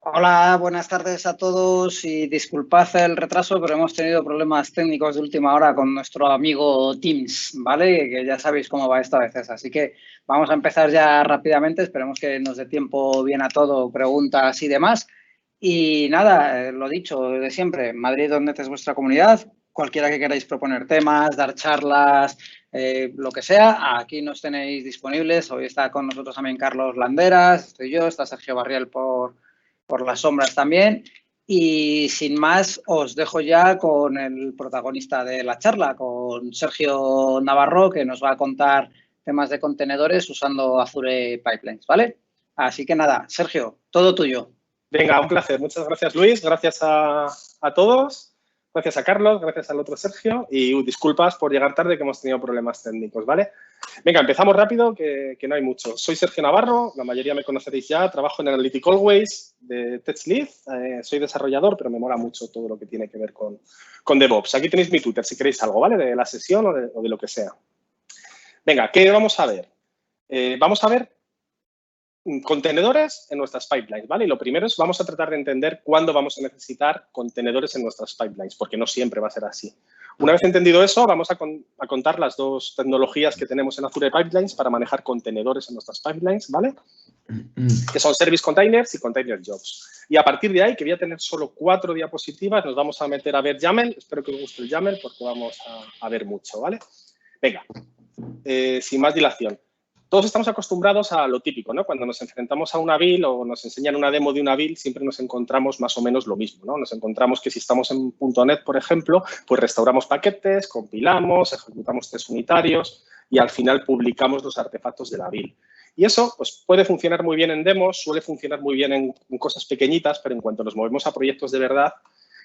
Hola, buenas tardes a todos y disculpad el retraso, pero hemos tenido problemas técnicos de última hora con nuestro amigo Teams, ¿vale? Que ya sabéis cómo va esto a veces. Así que vamos a empezar ya rápidamente. Esperemos que nos dé tiempo bien a todo, preguntas y demás. Y nada, lo dicho de siempre, Madrid.net es vuestra comunidad. Cualquiera que queráis proponer temas, dar charlas, lo que sea, aquí nos tenéis disponibles. Hoy está con nosotros también Carlos Landeras, estoy yo, está Sergio Barriel por las sombras también. Y sin más, os dejo ya con el protagonista de la charla, con Sergio Navarro, que nos va a contar temas de contenedores usando Azure Pipelines, ¿vale? Así que nada, Sergio, todo tuyo. Venga, un placer. Muchas gracias, Luis. Gracias a todos. Gracias a Carlos, gracias al otro Sergio. Y disculpas por llegar tarde, que hemos tenido problemas técnicos, ¿vale? Venga, empezamos rápido, que no hay mucho. Soy Sergio Navarro, la mayoría me conoceréis ya. Trabajo en Analytic Always de TechLead. Soy desarrollador, pero me mola mucho todo lo que tiene que ver con DevOps. Aquí tenéis mi Twitter, si queréis algo, ¿vale? De la sesión o de lo que sea. Venga, ¿qué vamos a ver? Vamos a ver contenedores en nuestras pipelines, ¿vale? Y lo primero es, vamos a tratar de entender cuándo vamos a necesitar contenedores en nuestras pipelines, porque no siempre va a ser así. Una vez entendido eso, vamos a contar las dos tecnologías que tenemos en Azure Pipelines para manejar contenedores en nuestras pipelines, ¿vale? Que son Service Containers y Container Jobs. Y a partir de ahí, que voy a tener solo 4 diapositivas, nos vamos a meter a ver YAML. Espero que os guste el YAML porque vamos a ver mucho, ¿vale? Venga, sin más dilación. Todos estamos acostumbrados a lo típico, ¿no? Cuando nos enfrentamos a una build o nos enseñan una demo de una build, siempre nos encontramos más o menos lo mismo, ¿no? Nos encontramos que si estamos en .NET, por ejemplo, pues restauramos paquetes, compilamos, ejecutamos test unitarios y al final publicamos los artefactos de la build. Y eso pues, puede funcionar muy bien en demos, suele funcionar muy bien en cosas pequeñitas, pero en cuanto nos movemos a proyectos de verdad,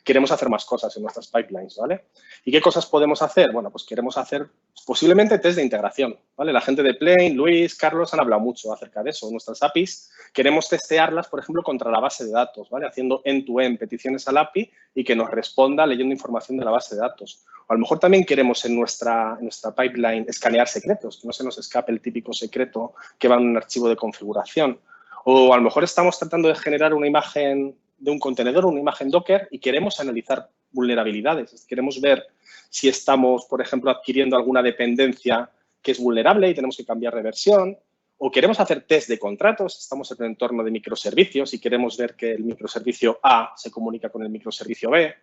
queremos hacer más cosas en nuestras pipelines, ¿vale? ¿Y qué cosas podemos hacer? Bueno, pues queremos hacer posiblemente test de integración, ¿vale? La gente de Plain, Luis, Carlos han hablado mucho acerca de eso. Nuestras APIs queremos testearlas, por ejemplo, contra la base de datos, ¿vale? Haciendo end-to-end peticiones al API y que nos responda leyendo información de la base de datos. O a lo mejor también queremos en nuestra pipeline escanear secretos, que no se nos escape el típico secreto que va en un archivo de configuración. O a lo mejor estamos tratando de generar una imagen de un contenedor, una imagen Docker, y queremos analizar vulnerabilidades. Queremos ver si estamos, por ejemplo, adquiriendo alguna dependencia que es vulnerable y tenemos que cambiar de versión. O queremos hacer test de contratos, estamos en un entorno de microservicios y queremos ver que el microservicio A se comunica con el microservicio B.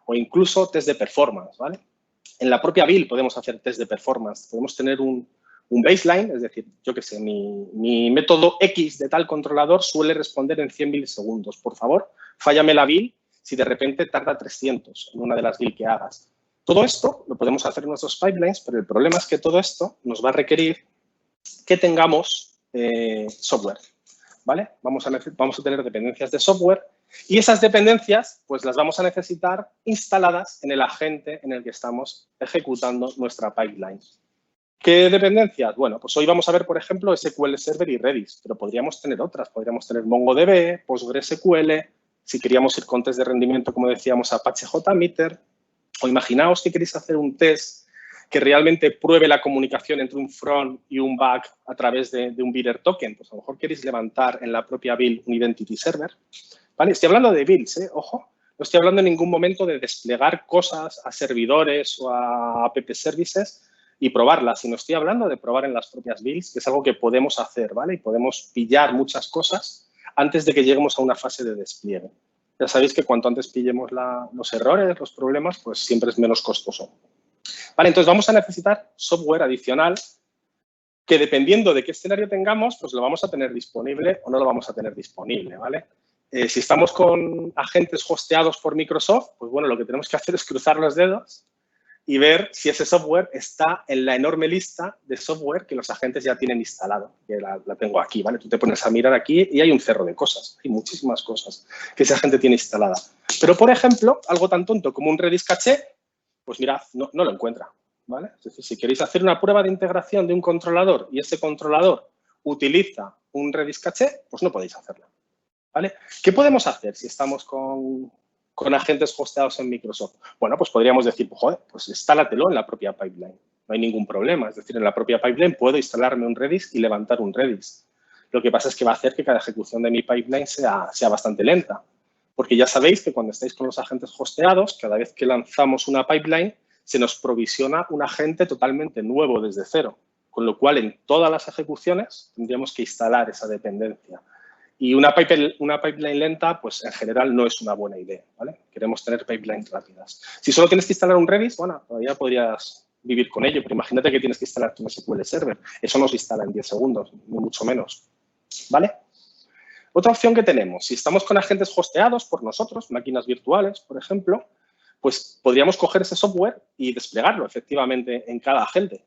O incluso test de performance, ¿vale? En la propia build podemos hacer test de performance. Podemos tener un baseline, es decir, yo qué sé, mi método X de tal controlador suele responder en 100 milisegundos. Por favor, fállame la build si de repente tarda 300 en una de las build que hagas. Todo esto lo podemos hacer en nuestros pipelines, pero el problema es que todo esto nos va a requerir que tengamos software, ¿vale? Vamos a tener dependencias de software y esas dependencias pues las vamos a necesitar instaladas en el agente en el que estamos ejecutando nuestra pipeline. ¿Qué dependencias? Bueno, pues hoy vamos a ver, por ejemplo, SQL Server y Redis, pero podríamos tener otras. Podríamos tener MongoDB, PostgreSQL, si queríamos ir con test de rendimiento, como decíamos, Apache JMeter. O imaginaos que queréis hacer un test que realmente pruebe la comunicación entre un front y un back a través de un bidder token. Pues a lo mejor queréis levantar en la propia build un identity server. ¿Vale? Estoy hablando de builds, ojo. No estoy hablando en ningún momento de desplegar cosas a servidores o a app services y probarlas, sino estoy hablando de probar en las propias builds, que es algo que podemos hacer, ¿vale? Y podemos pillar muchas cosas antes de que lleguemos a una fase de despliegue. Ya sabéis que cuanto antes pillemos los errores, los problemas, pues siempre es menos costoso. Vale, entonces vamos a necesitar software adicional que dependiendo de qué escenario tengamos, pues lo vamos a tener disponible o no lo vamos a tener disponible, ¿vale? Si estamos con agentes hosteados por Microsoft, pues bueno, lo que tenemos que hacer es cruzar los dedos y ver si ese software está en la enorme lista de software que los agentes ya tienen instalado, que la tengo aquí, ¿vale? Tú te pones a mirar aquí y hay un cerro de cosas, hay muchísimas cosas que ese agente tiene instalada. Pero, por ejemplo, algo tan tonto como un Redis caché, pues mirad, no lo encuentra, ¿vale? Es decir, si queréis hacer una prueba de integración de un controlador y ese controlador utiliza un Redis caché, pues no podéis hacerlo, ¿vale? ¿Qué podemos hacer si estamos con agentes hosteados en Microsoft? Bueno, pues podríamos decir, joder, pues instálatelo en la propia pipeline. No hay ningún problema. Es decir, en la propia pipeline puedo instalarme un Redis y levantar un Redis. Lo que pasa es que va a hacer que cada ejecución de mi pipeline sea bastante lenta. Porque ya sabéis que cuando estáis con los agentes hosteados, cada vez que lanzamos una pipeline, se nos provisiona un agente totalmente nuevo desde cero. Con lo cual, en todas las ejecuciones tendríamos que instalar esa dependencia. Y una pipeline lenta, pues en general no es una buena idea, ¿vale? Queremos tener pipelines rápidas. Si solo tienes que instalar un Redis, bueno, todavía podrías vivir con ello, pero imagínate que tienes que instalar tu SQL Server. Eso no se instala en 10 segundos, ni mucho menos, ¿vale? Otra opción que tenemos, si estamos con agentes hosteados por nosotros, máquinas virtuales, por ejemplo, pues podríamos coger ese software y desplegarlo efectivamente en cada agente.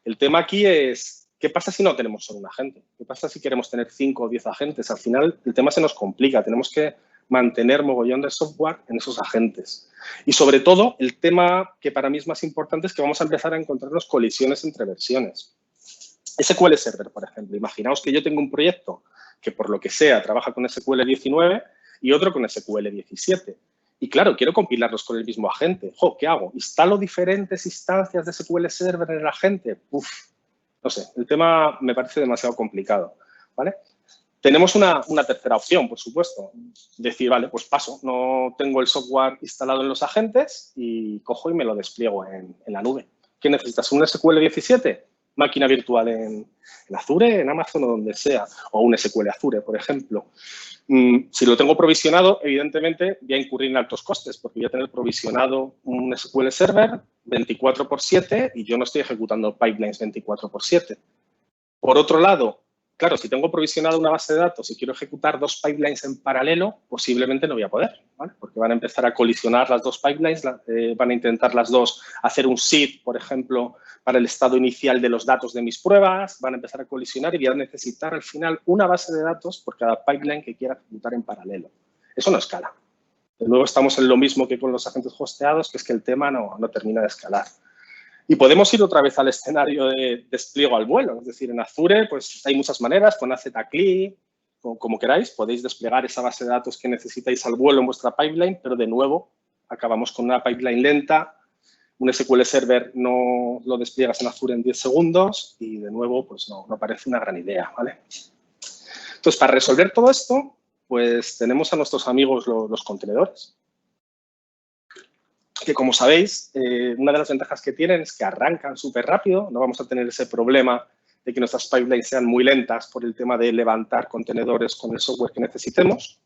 El tema aquí es, ¿qué pasa si no tenemos solo un agente? ¿Qué pasa si queremos tener 5 o 10 agentes? Al final, el tema se nos complica. Tenemos que mantener mogollón de software en esos agentes. Y sobre todo, el tema que para mí es más importante es que vamos a empezar a encontrarnos colisiones entre versiones. SQL Server, por ejemplo. Imaginaos que yo tengo un proyecto que por lo que sea trabaja con SQL 19 y otro con SQL 17. Y claro, quiero compilarlos con el mismo agente. ¿Qué hago? ¿Instalo diferentes instancias de SQL Server en el agente? No sé, el tema me parece demasiado complicado, ¿vale? Tenemos una tercera opción, por supuesto. Decir, vale, pues paso, no tengo el software instalado en los agentes y cojo y me lo despliego en la nube. ¿Qué necesitas? ¿Un SQL 17? Máquina virtual en Azure, en Amazon o donde sea, o un SQL Azure, por ejemplo. Si lo tengo provisionado, evidentemente voy a incurrir en altos costes porque voy a tener provisionado un SQL Server 24/7 y yo no estoy ejecutando pipelines 24/7. Por otro lado, claro, si tengo provisionado una base de datos y quiero ejecutar 2 pipelines en paralelo, posiblemente no voy a poder, ¿vale? Porque van a empezar a colisionar las 2 pipelines, van a intentar las 2 hacer un seed, por ejemplo, para el estado inicial de los datos de mis pruebas, van a empezar a colisionar y voy a necesitar al final una base de datos por cada pipeline que quiera ejecutar en paralelo. Eso no escala. De nuevo, estamos en lo mismo que con los agentes hosteados, que es que el tema no termina de escalar. Y podemos ir otra vez al escenario de despliegue al vuelo. Es decir, en Azure pues hay muchas maneras, con AZCLI, como queráis, podéis desplegar esa base de datos que necesitáis al vuelo en vuestra pipeline, pero de nuevo acabamos con una pipeline lenta. Un SQL Server no lo despliegas en Azure en 10 segundos y, de nuevo, pues no parece una gran idea, ¿vale? Entonces, para resolver todo esto, pues tenemos a nuestros amigos los contenedores, que, como sabéis, una de las ventajas que tienen es que arrancan súper rápido. No vamos a tener ese problema de que nuestras pipelines sean muy lentas por el tema de levantar contenedores con el software que necesitemos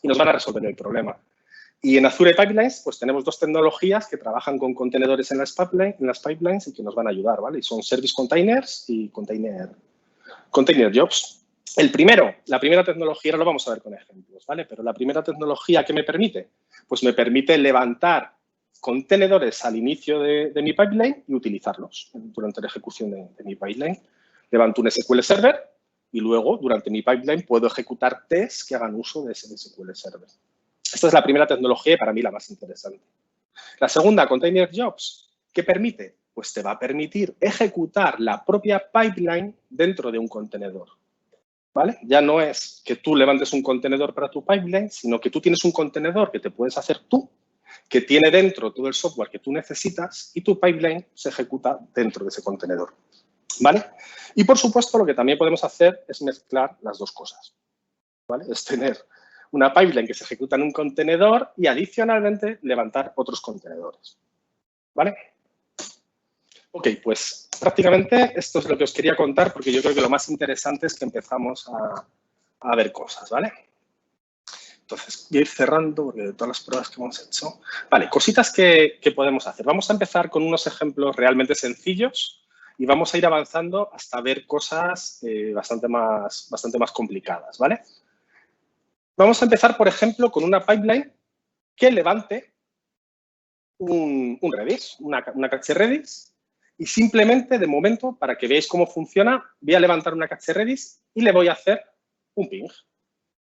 y nos van a resolver el problema. Y en Azure Pipelines, pues tenemos 2 tecnologías que trabajan con contenedores en las pipelines y que nos van a ayudar, ¿vale? Y son Service Containers y Container Jobs. La primera tecnología, ahora lo vamos a ver con ejemplos, ¿vale? Pero la primera tecnología, ¿qué me permite? Pues me permite levantar contenedores al inicio de mi pipeline y utilizarlos durante la ejecución de mi pipeline. Levanto un SQL Server y luego, durante mi pipeline, puedo ejecutar tests que hagan uso de ese SQL Server. Esta es la primera tecnología y para mí la más interesante. La segunda, Container Jobs, ¿qué permite? Pues te va a permitir ejecutar la propia pipeline dentro de un contenedor, ¿vale? Ya no es que tú levantes un contenedor para tu pipeline, sino que tú tienes un contenedor que te puedes hacer tú, que tiene dentro todo el software que tú necesitas y tu pipeline se ejecuta dentro de ese contenedor, ¿vale? Y, por supuesto, lo que también podemos hacer es mezclar las 2 cosas, ¿vale? Es tener una pipeline que se ejecuta en un contenedor y, adicionalmente, levantar otros contenedores, ¿vale? Ok, pues prácticamente esto es lo que os quería contar porque yo creo que lo más interesante es que empezamos a ver cosas, ¿vale? Entonces, voy a ir cerrando porque de todas las pruebas que hemos hecho. Vale, cositas que podemos hacer. Vamos a empezar con unos ejemplos realmente sencillos y vamos a ir avanzando hasta ver cosas bastante más complicadas, ¿vale? Vamos a empezar, por ejemplo, con una pipeline que levante un Redis, una caché Redis, y simplemente, de momento, para que veáis cómo funciona, voy a levantar una caché Redis y le voy a hacer un ping,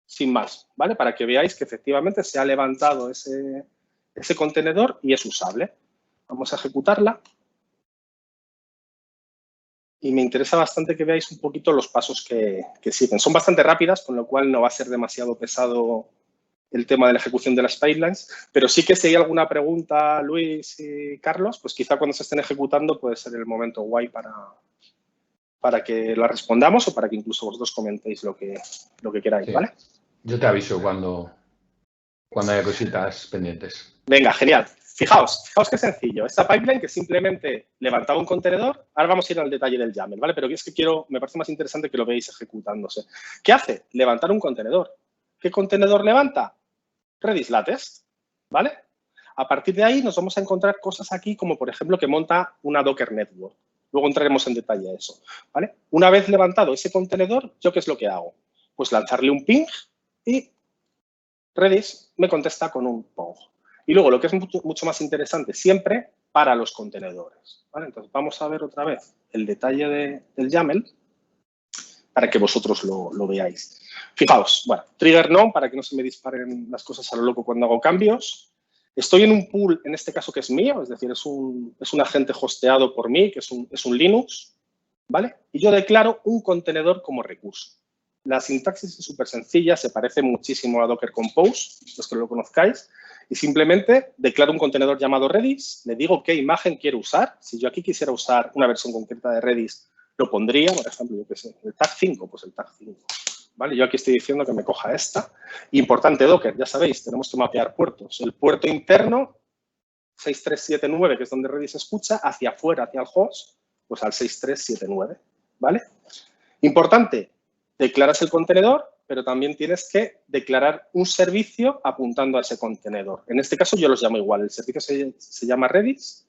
sin más, ¿vale? Para que veáis que efectivamente se ha levantado ese contenedor y es usable. Vamos a ejecutarla. Y me interesa bastante que veáis un poquito los pasos que siguen. Son bastante rápidas, con lo cual no va a ser demasiado pesado el tema de la ejecución de las pipelines, pero sí que si hay alguna pregunta, Luis y Carlos, pues quizá cuando se estén ejecutando puede ser el momento guay para para que la respondamos o para que incluso vosotros comentéis lo que queráis, Sí. ¿vale? Yo te aviso cuando haya cositas pendientes. Venga, genial. Fijaos qué sencillo. Esta pipeline que simplemente levantaba un contenedor, ahora vamos a ir al detalle del YAML, ¿vale? Pero es que me parece más interesante que lo veáis ejecutándose. ¿Qué hace? Levantar un contenedor. ¿Qué contenedor levanta? Redis latest, ¿vale? A partir de ahí nos vamos a encontrar cosas aquí como, por ejemplo, que monta una Docker Network. Luego entraremos en detalle a eso, ¿vale? Una vez levantado ese contenedor, ¿yo qué es lo que hago? Pues lanzarle un ping y Redis me contesta con un POG. Y luego lo que es mucho más interesante siempre para los contenedores, ¿vale? Entonces vamos a ver otra vez el detalle del YAML para que vosotros lo veáis. Fijaos, bueno, trigger none para que no se me disparen las cosas a lo loco cuando hago cambios. Estoy en un pool, en este caso que es mío, es decir, es un agente hosteado por mí, que es un Linux, ¿vale? Y yo declaro un contenedor como recurso. La sintaxis es súper sencilla, se parece muchísimo a Docker Compose, los que lo conozcáis, y simplemente declaro un contenedor llamado Redis, le digo qué imagen quiero usar. Si yo aquí quisiera usar una versión concreta de Redis, lo pondría, por ejemplo, yo qué sé, el tag 5, pues el tag 5. ¿Vale? Yo aquí estoy diciendo que me coja esta. Importante, Docker, ya sabéis, tenemos que mapear puertos. El puerto interno, 6379, que es donde Redis escucha, hacia afuera, hacia el host, pues al 6379, ¿vale? Importante, declaras el contenedor, pero también tienes que declarar un servicio apuntando a ese contenedor. En este caso yo los llamo igual. El servicio se llama Redis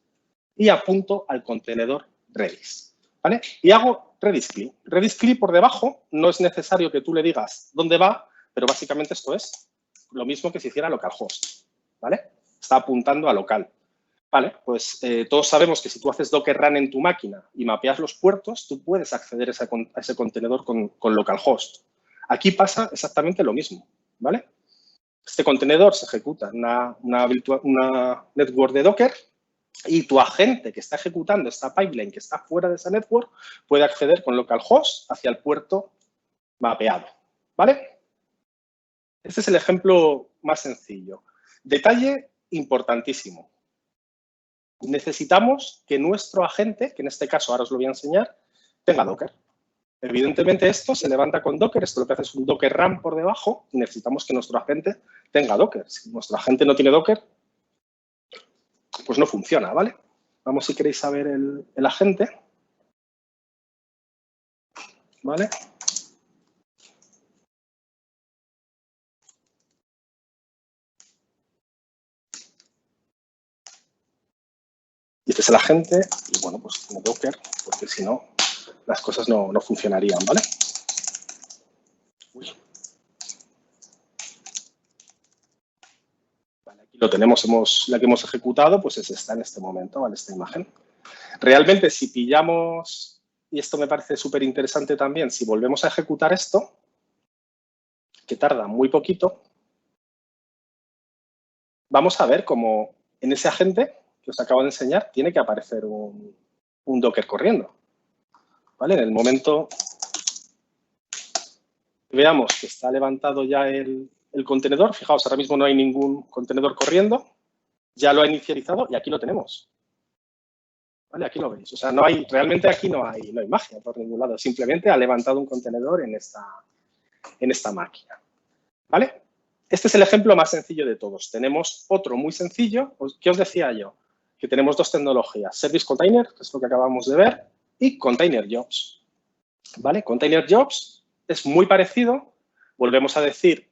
y apunto al contenedor Redis, ¿vale? Y hago Redis CLI. Redis CLI por debajo no es necesario que tú le digas dónde va, pero básicamente esto es lo mismo que si hiciera localhost, ¿vale? Está apuntando a local. Vale, pues todos sabemos que si tú haces Docker Run en tu máquina y mapeas los puertos, tú puedes acceder a ese contenedor con localhost. Aquí pasa exactamente lo mismo, ¿vale? Este contenedor se ejecuta en una network de Docker y tu agente que está ejecutando esta pipeline que está fuera de esa network puede acceder con localhost hacia el puerto mapeado, ¿vale? Este es el ejemplo más sencillo. Detalle importantísimo. Necesitamos que nuestro agente, que en este caso ahora os lo voy a enseñar, tenga Docker. Evidentemente esto se levanta con Docker, esto lo que hace es un Docker Run por debajo y necesitamos que nuestro agente tenga Docker. Si nuestro agente no tiene Docker, pues no funciona, ¿vale? Vamos si queréis saber el agente, ¿vale? Y este es el agente y bueno, pues tiene Docker porque si no, las cosas no funcionarían, ¿vale? Uy. Vale, aquí lo tenemos, la que hemos ejecutado, pues es esta en este momento, ¿vale? Esta imagen. Realmente, si pillamos, y esto me parece súper interesante también, si volvemos a ejecutar esto, que tarda muy poquito, vamos a ver cómo en ese agente que os acabo de enseñar tiene que aparecer un Docker corriendo. ¿Vale? En el momento que veamos que está levantado ya el contenedor, fijaos, ahora mismo no hay ningún contenedor corriendo, ya lo ha inicializado y aquí lo tenemos. ¿Vale? Aquí lo veis. O sea, realmente aquí no hay magia por ningún lado, simplemente ha levantado un contenedor en esta máquina. ¿Vale? Este es el ejemplo más sencillo de todos. Tenemos otro muy sencillo, ¿qué os decía yo? Que tenemos dos tecnologías, Service Container, que es lo que acabamos de ver, y Container Jobs. ¿Vale? Container Jobs es muy parecido. Volvemos a decir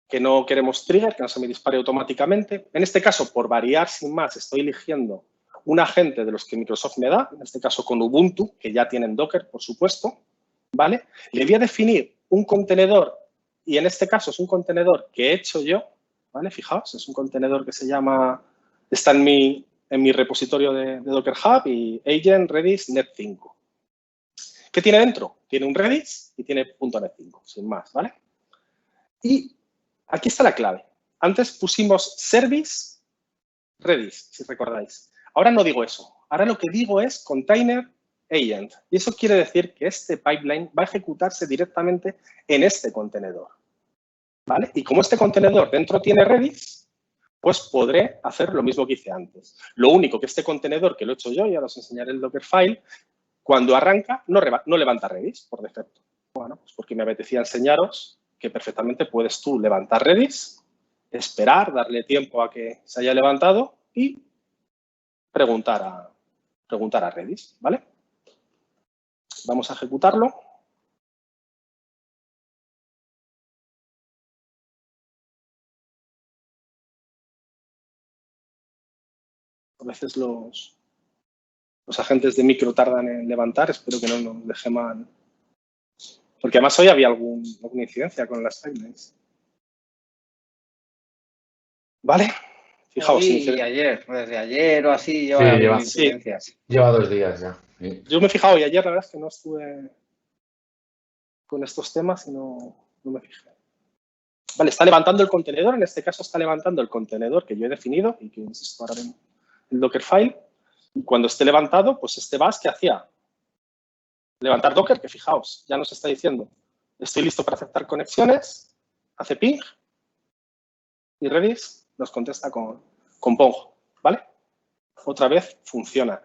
que no queremos trigger, que no se me dispare automáticamente. En este caso, por variar sin más, estoy eligiendo un agente de los que Microsoft me da, en este caso con Ubuntu, que ya tienen Docker, por supuesto. ¿Vale? Le voy a definir un contenedor y en este caso es un contenedor que he hecho yo. ¿Vale? Fijaos, es un contenedor que se llama, está en mi repositorio de Docker Hub y agent Redis net 5. ¿Qué tiene dentro? Tiene un Redis y tiene .NET 5, sin más, ¿vale? Y aquí está la clave. Antes pusimos service Redis, si recordáis. Ahora no digo eso. Ahora lo que digo es container agent. Y eso quiere decir que este pipeline va a ejecutarse directamente en este contenedor, ¿vale? Y como este contenedor dentro tiene Redis, pues podré hacer lo mismo que hice antes. Lo único que este contenedor, que lo he hecho yo, ya os enseñaré el Dockerfile, Cuando arranca, no levanta Redis por defecto. Bueno, pues porque me apetecía enseñaros que perfectamente puedes tú levantar Redis, esperar, darle tiempo a que se haya levantado y preguntar a Redis, ¿vale? Vamos a ejecutarlo. A veces los agentes de micro tardan en levantar, espero que no nos deje mal. Porque además hoy había alguna incidencia con las pipelines. ¿Vale? Fijaos. Y ayer, desde ayer o así, lleva incidencias. Sí, lleva 2 días ya. Sí. Yo me he fijado y ayer la verdad es que no estuve con estos temas y no me fijé. Vale, está levantando el contenedor, en este caso está levantando el contenedor que yo he definido y que insisto ahora en el Dockerfile. Y cuando esté levantado, pues este bash que hacía levantar Docker, que fijaos, ya nos está diciendo, estoy listo para aceptar conexiones, hace ping y Redis nos contesta con Pongo, ¿vale? Otra vez funciona.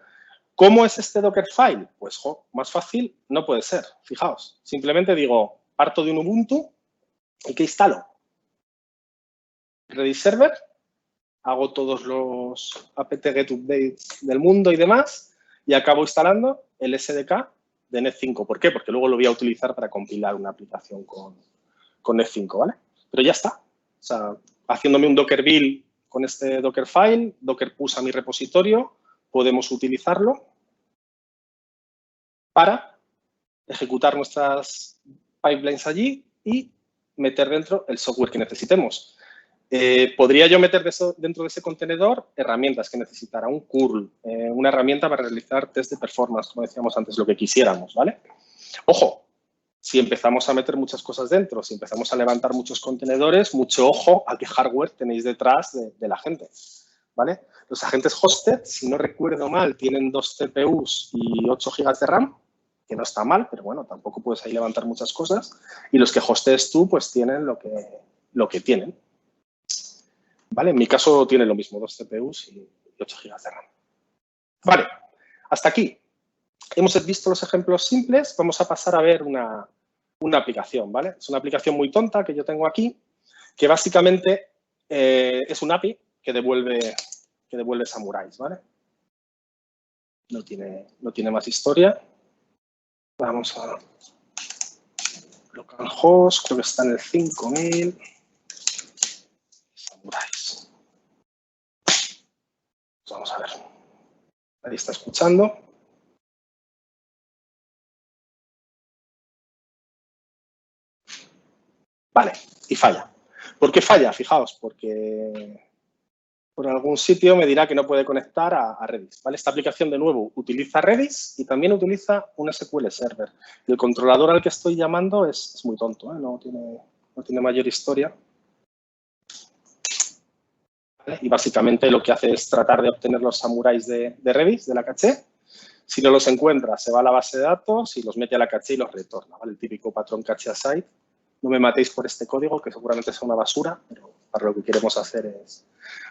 ¿Cómo es este Dockerfile? Pues, más fácil no puede ser. Fijaos, simplemente digo, parto de un Ubuntu y ¿qué instalo? Redis Server, hago todos los apt-get updates del mundo y demás y acabo instalando el SDK de Net5. ¿Por qué? Porque luego lo voy a utilizar para compilar una aplicación con Net5, ¿vale? Pero ya está. O sea, haciéndome un Docker build con este Dockerfile, Docker push a mi repositorio, podemos utilizarlo para ejecutar nuestras pipelines allí y meter dentro el software que necesitemos. Podría yo meter dentro de ese contenedor herramientas que necesitara, un curl, una herramienta para realizar test de performance, como decíamos antes, lo que quisiéramos, ¿vale? Ojo, si empezamos a meter muchas cosas dentro, si empezamos a levantar muchos contenedores, mucho ojo a qué hardware tenéis detrás de la gente, ¿vale? Los agentes hosted, si no recuerdo mal, tienen 2 CPUs y 8 GB de RAM, que no está mal, pero bueno, tampoco puedes ahí levantar muchas cosas. Y los que hostees tú, pues tienen lo que tienen. ¿Vale? En mi caso tiene lo mismo, 2 CPUs y 8 GB de RAM. Vale, hasta aquí. Hemos visto los ejemplos simples. Vamos a pasar a ver una aplicación, ¿vale? Es una aplicación muy tonta que yo tengo aquí, que básicamente es un API que devuelve Samurais, ¿vale? No tiene más historia. Vamos a localhost, creo que está en el 5000. Samurais. Vamos a ver. Ahí está escuchando. Vale, y falla. ¿Por qué falla? Fijaos, porque por algún sitio me dirá que no puede conectar a Redis. ¿Vale? Esta aplicación, de nuevo, utiliza Redis y también utiliza un SQL Server. Y el controlador al que estoy llamando es muy tonto, ¿eh? No tiene mayor historia. ¿Vale? Y básicamente lo que hace es tratar de obtener los samuráis de Redis, de la caché. Si no los encuentra, se va a la base de datos y los mete a la caché y los retorna. ¿Vale? El típico patrón caché aside. No me matéis por este código, que seguramente es una basura, pero para lo que queremos hacer es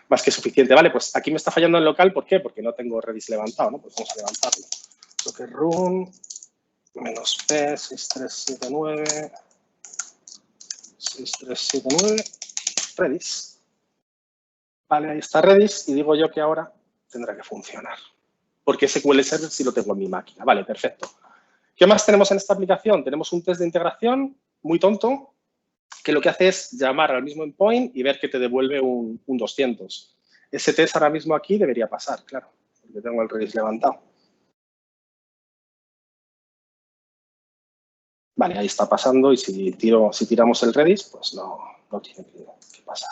más que suficiente. Vale, pues aquí me está fallando el local. ¿Por qué? Porque no tengo Redis levantado, ¿no? Pues vamos a levantarlo. Docker run -p 6379 6379 Redis. Vale, ahí está Redis y digo yo que ahora tendrá que funcionar. Porque SQL Server sí lo tengo en mi máquina. Vale, perfecto. ¿Qué más tenemos en esta aplicación? Tenemos un test de integración muy tonto que lo que hace es llamar al mismo endpoint y ver que te devuelve un 200. Ese test ahora mismo aquí debería pasar, claro, porque tengo el Redis levantado. Vale, ahí está pasando y si tiramos el Redis, pues no tiene que pasar.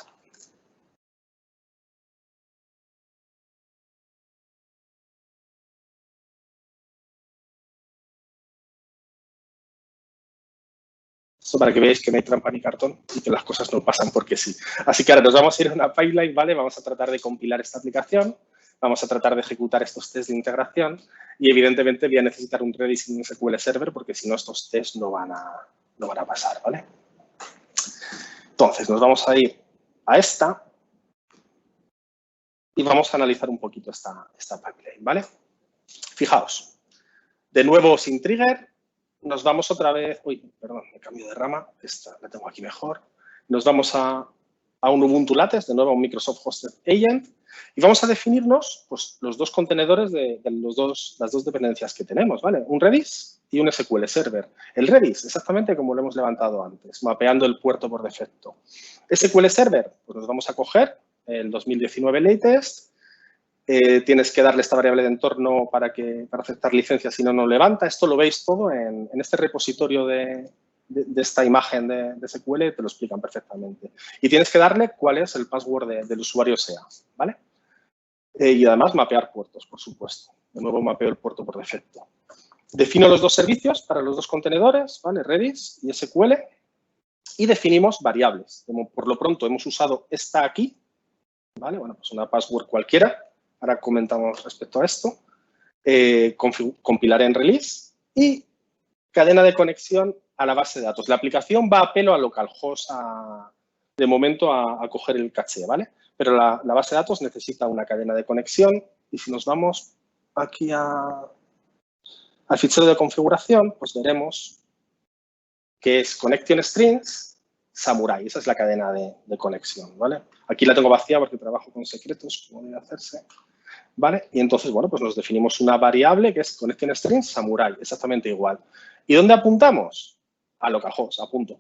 Esto para que veáis que no hay trampa ni cartón y que las cosas no pasan porque sí. Así que ahora nos vamos a ir a una pipeline, ¿vale? Vamos a tratar de compilar esta aplicación, vamos a tratar de ejecutar estos tests de integración y evidentemente voy a necesitar un Redis y un SQL Server porque si no estos tests no van a pasar, ¿vale? Entonces nos vamos a ir a esta y vamos a analizar un poquito esta pipeline, ¿vale? Fijaos, De nuevo, sin trigger, nos vamos otra vez. Uy, perdón, me cambio de rama. Esta la tengo aquí mejor. Nos vamos a un Ubuntu Latest, de nuevo a un Microsoft Hosted Agent. Y vamos a definirnos pues, los dos contenedores de las dos dependencias que tenemos, ¿vale? Un Redis y un SQL Server. El Redis, exactamente como lo hemos levantado antes, mapeando el puerto por defecto. SQL Server, pues nos vamos a coger el 2019 Latest. Tienes que darle esta variable de entorno para aceptar licencias, si no, no levanta. Esto lo veis todo en este repositorio de esta imagen de SQL, te lo explican perfectamente. Y tienes que darle cuál es el password del usuario SEA, ¿vale? Y además mapear puertos, por supuesto. De nuevo mapeo el puerto por defecto. Defino los dos servicios para los dos contenedores, ¿vale? Redis y SQL. Y definimos variables. Por lo pronto hemos usado esta aquí, ¿vale? Bueno, pues una password cualquiera. Ahora comentamos respecto a esto. Compilaré en release y cadena de conexión a la base de datos. La aplicación va a pelo a localhost de momento a coger el caché, ¿vale? Pero la base de datos necesita una cadena de conexión y si nos vamos aquí al fichero de configuración, pues veremos que es Connection Strings Samurai. Esa es la cadena de conexión, ¿vale? Aquí la tengo vacía porque trabajo con secretos, como debe hacerse. ¿Vale? Y entonces, bueno, pues nos definimos una variable que es Connection String Samurai, exactamente igual. ¿Y dónde apuntamos? A localhost, apunto.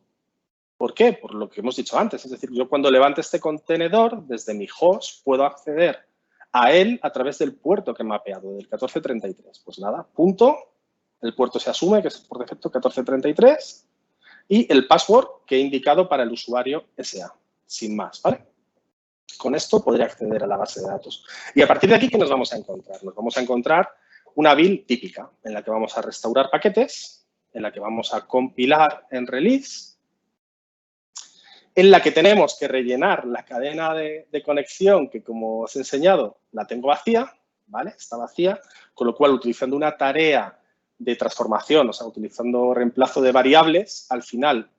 ¿Por qué? Por lo que hemos dicho antes. Es decir, yo cuando levante este contenedor, desde mi host, puedo acceder a él a través del puerto que he mapeado, del 1433. Pues nada, punto. El puerto se asume que es por defecto 1433 y el password que he indicado para el usuario SA, sin más, ¿vale? Con esto podría acceder a la base de datos. Y a partir de aquí, ¿qué nos vamos a encontrar? Nos vamos a encontrar una build típica en la que vamos a restaurar paquetes, en la que vamos a compilar en release, en la que tenemos que rellenar la cadena de conexión que, como os he enseñado, la tengo vacía, ¿vale? Está vacía, con lo cual, utilizando una tarea de transformación, o sea, utilizando reemplazo de variables, al final,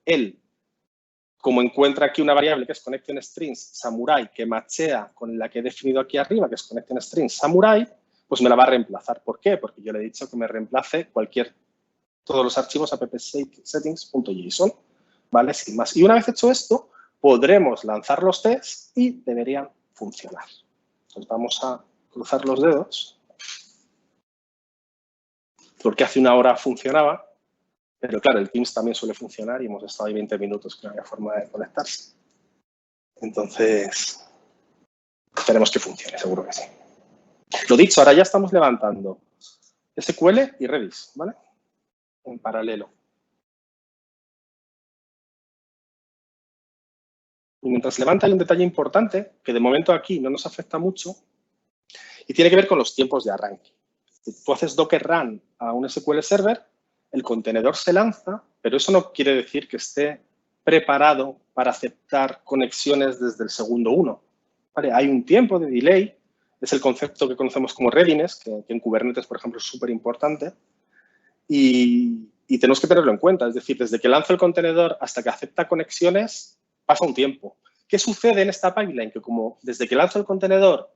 como encuentra aquí una variable que es Connection Strings Samurai, que machea con la que he definido aquí arriba, que es Connection Strings Samurai, pues me la va a reemplazar. ¿Por qué? Porque yo le he dicho que me reemplace todos los archivos app-settings.json, ¿vale? Sin más. Y una vez hecho esto, podremos lanzar los tests y deberían funcionar. Entonces vamos a cruzar los dedos, porque hace una hora funcionaba. Pero claro, el Teams también suele funcionar y hemos estado ahí 20 minutos que no había forma de conectarse. Entonces, esperemos que funcione, seguro que sí. Lo dicho, ahora ya estamos levantando SQL y Redis, ¿vale? En paralelo. Y mientras levanta hay un detalle importante que de momento aquí no nos afecta mucho y tiene que ver con los tiempos de arranque. Si tú haces Docker Run a un SQL Server, el contenedor se lanza, pero eso no quiere decir que esté preparado para aceptar conexiones desde el segundo 1. ¿Vale? Hay un tiempo de delay, es el concepto que conocemos como readiness, que en Kubernetes, por ejemplo, es súper importante, y tenemos que tenerlo en cuenta. Es decir, desde que lanzo el contenedor hasta que acepta conexiones, pasa un tiempo. ¿Qué sucede en esta pipeline? Que como desde que lanzo el contenedor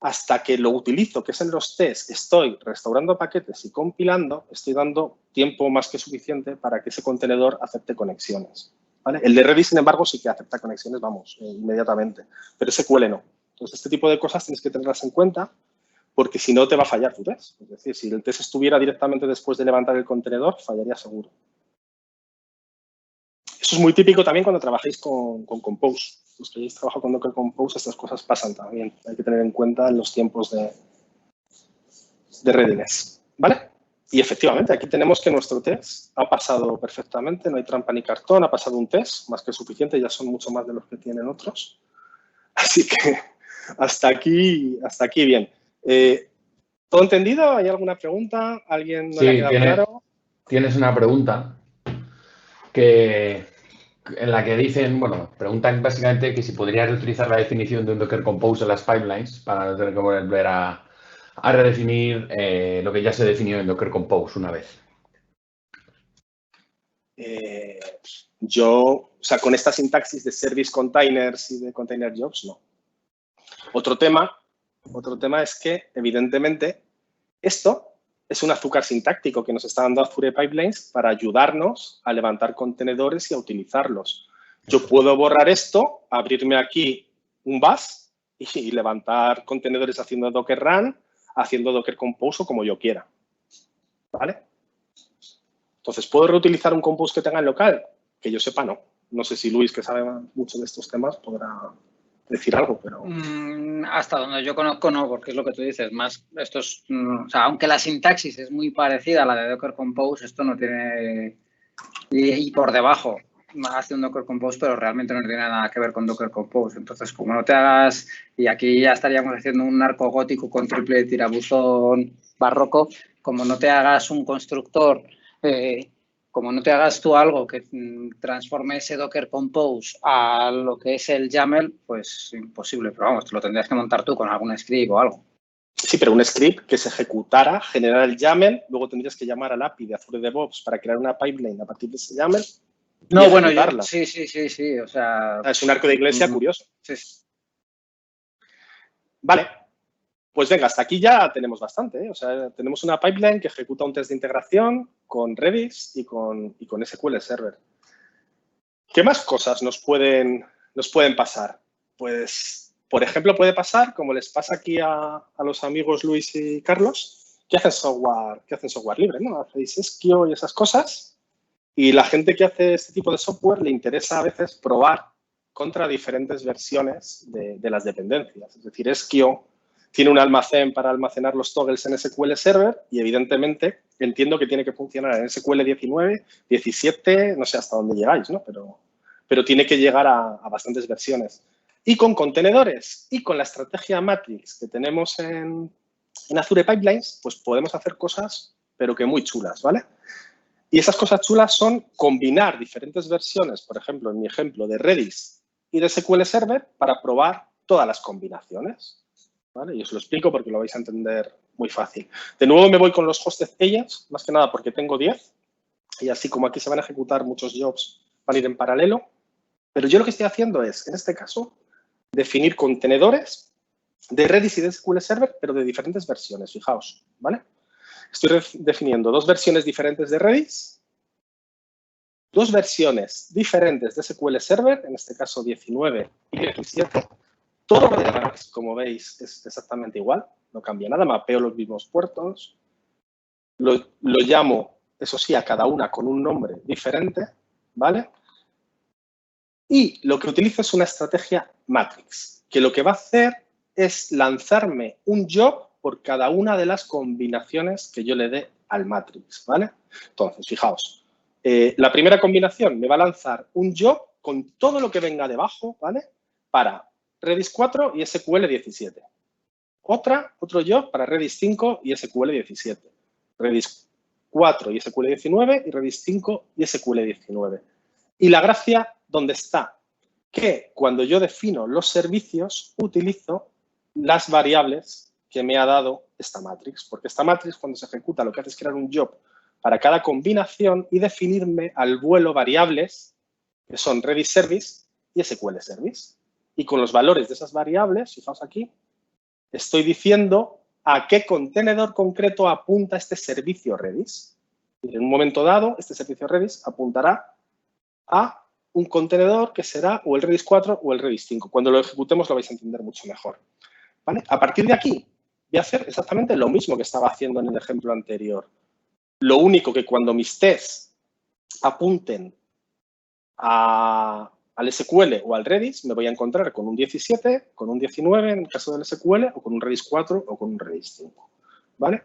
hasta que lo utilizo, que es en los tests, estoy restaurando paquetes y compilando, estoy dando tiempo más que suficiente para que ese contenedor acepte conexiones, ¿vale? El de Redis, sin embargo, sí que acepta conexiones, vamos, inmediatamente, pero SQL no. Entonces, este tipo de cosas tienes que tenerlas en cuenta porque si no te va a fallar tu test. Es decir, si el test estuviera directamente después de levantar el contenedor, fallaría seguro. Eso es muy típico también cuando trabajéis con Compose. Los que hayáis trabajado con Docker Compose, estas cosas pasan también. Hay que tener en cuenta los tiempos de readiness, ¿vale? Y efectivamente, aquí tenemos que nuestro test ha pasado perfectamente, no hay trampa ni cartón, ha pasado un test, más que suficiente, ya son mucho más de los que tienen otros. Así que hasta aquí bien. ¿Todo entendido? ¿Hay alguna pregunta? ¿Alguien no le ha quedado claro? Tienes una pregunta en la que dicen, bueno, preguntan básicamente que si podrías reutilizar la definición de un Docker Compose en las pipelines para no tener que volver a redefinir lo que ya se definió en Docker Compose una vez. O sea, con esta sintaxis de service containers y de container jobs, no. Otro tema es que, evidentemente, esto es un azúcar sintáctico que nos está dando Azure Pipelines para ayudarnos a levantar contenedores y a utilizarlos. Yo puedo borrar esto, abrirme aquí un bash y levantar contenedores haciendo Docker Run, haciendo Docker Compose o como yo quiera. ¿Vale? Entonces, ¿puedo reutilizar un Compose que tenga en local? Que yo sepa, no. No sé si Luis, que sabe mucho de estos temas, podrá decir algo, pero... Hasta donde yo conozco, no, porque es lo que tú dices. Más estos, o sea, aunque la sintaxis es muy parecida a la de Docker Compose, esto no tiene... Y por debajo hace un Docker Compose, pero realmente no tiene nada que ver con Docker Compose. Entonces, como no te hagas... Y aquí ya estaríamos haciendo un arco gótico con triple tirabuzón barroco. Como no te hagas un constructor... como no te hagas tú algo que transforme ese Docker Compose a lo que es el YAML, pues imposible. Pero vamos, te lo tendrías que montar tú con algún script o algo. Sí, pero un script que se ejecutara, generar el YAML, luego tendrías que llamar al API de Azure DevOps para crear una pipeline a partir de ese YAML. No, bueno, sí. O sea, es un arco de iglesia curioso. Sí. Vale. Pues venga, hasta aquí ya tenemos bastante, ¿eh? O sea, tenemos una pipeline que ejecuta un test de integración con Redis y con SQL Server. ¿Qué más cosas nos pueden pasar? Pues, por ejemplo, puede pasar, como les pasa aquí a los amigos Luis y Carlos, que hacen software libre, ¿no? Hacéis Esquio y esas cosas. Y la gente que hace este tipo de software le interesa a veces probar contra diferentes versiones de las dependencias. Es decir, Esquio tiene un almacén para almacenar los toggles en SQL Server y, evidentemente, entiendo que tiene que funcionar en SQL 19, 17, no sé hasta dónde llegáis, ¿no? Pero tiene que llegar a bastantes versiones. Y con contenedores y con la estrategia Matrix que tenemos en Azure Pipelines, pues podemos hacer cosas, pero que muy chulas, ¿vale? Y esas cosas chulas son combinar diferentes versiones, por ejemplo, en mi ejemplo, de Redis y de SQL Server para probar todas las combinaciones. ¿Vale? Y os lo explico porque lo vais a entender muy fácil. De nuevo me voy con los hosted agents, más que nada porque tengo 10 y así como aquí se van a ejecutar muchos jobs, van a ir en paralelo. Pero yo lo que estoy haciendo es, en este caso, definir contenedores de Redis y de SQL Server, pero de diferentes versiones, fijaos, ¿vale? Estoy definiendo 2 versiones diferentes de Redis, 2 versiones diferentes de SQL Server, en este caso 19 y 17. Todo lo demás, como veis, es exactamente igual, no cambia nada, mapeo los mismos puertos, lo llamo, eso sí, a cada una con un nombre diferente, ¿vale? Y lo que utilizo es una estrategia Matrix, que lo que va a hacer es lanzarme un job por cada una de las combinaciones que yo le dé al Matrix, ¿vale? Entonces, fijaos, la primera combinación me va a lanzar un job con todo lo que venga debajo, ¿vale? Para Redis 4 y SQL 17. Otro job para Redis 5 y SQL 17. Redis 4 y SQL 19 y Redis 5 y SQL 19. Y la gracia, ¿dónde está? Que cuando yo defino los servicios, utilizo las variables que me ha dado esta matrix. Porque esta matrix, cuando se ejecuta, lo que hace es crear un job para cada combinación y definirme al vuelo variables que son Redis Service y SQL Service. Y con los valores de esas variables, fijaos aquí, estoy diciendo a qué contenedor concreto apunta este servicio Redis. Y en un momento dado, este servicio Redis apuntará a un contenedor que será o el Redis 4 o el Redis 5. Cuando lo ejecutemos lo vais a entender mucho mejor. ¿Vale? A partir de aquí, voy a hacer exactamente lo mismo que estaba haciendo en el ejemplo anterior. Lo único que cuando mis tests apunten al SQL o al Redis, me voy a encontrar con un 17, con un 19 en el caso del SQL, o con un Redis 4 o con un Redis 5. ¿Vale?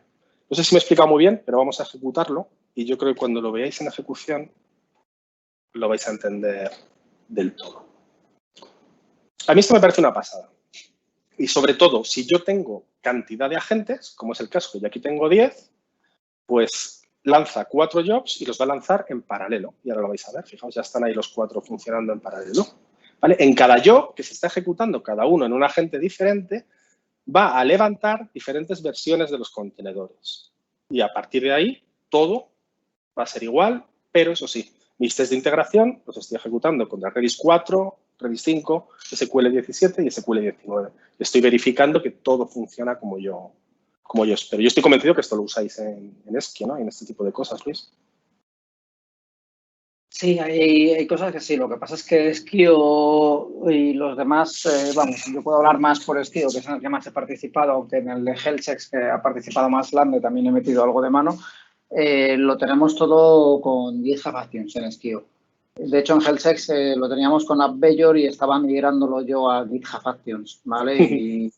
No sé si me he explicado muy bien, pero vamos a ejecutarlo y yo creo que cuando lo veáis en ejecución lo vais a entender del todo. A mí esto me parece una pasada. Y sobre todo, si yo tengo cantidad de agentes, como es el caso que yo aquí tengo 10, pues lanza 4 jobs y los va a lanzar en paralelo. Y ahora lo vais a ver, fijaos, ya están ahí los 4 funcionando en paralelo. ¿Vale? En cada job que se está ejecutando, cada uno en un agente diferente, va a levantar diferentes versiones de los contenedores. Y a partir de ahí, todo va a ser igual, pero eso sí, mis tests de integración los estoy ejecutando contra Redis 4, Redis 5, SQL 17 y SQL 19. Estoy verificando que todo funciona como yo como yo espero. Yo estoy convencido que esto lo usáis en Esquio, ¿no? En este tipo de cosas, Luis. Sí, hay cosas que sí. Lo que pasa es que Esquio y los demás, vamos, yo puedo hablar más por Esquio, que es en el que más he participado, aunque en el de Healthchecks, que ha participado más Lande, también he metido algo de mano. Lo tenemos todo con GitHub Actions en Esquio. De hecho, en Healthchecks lo teníamos con AppVeyor y estaba migrándolo yo a GitHub Actions, ¿vale?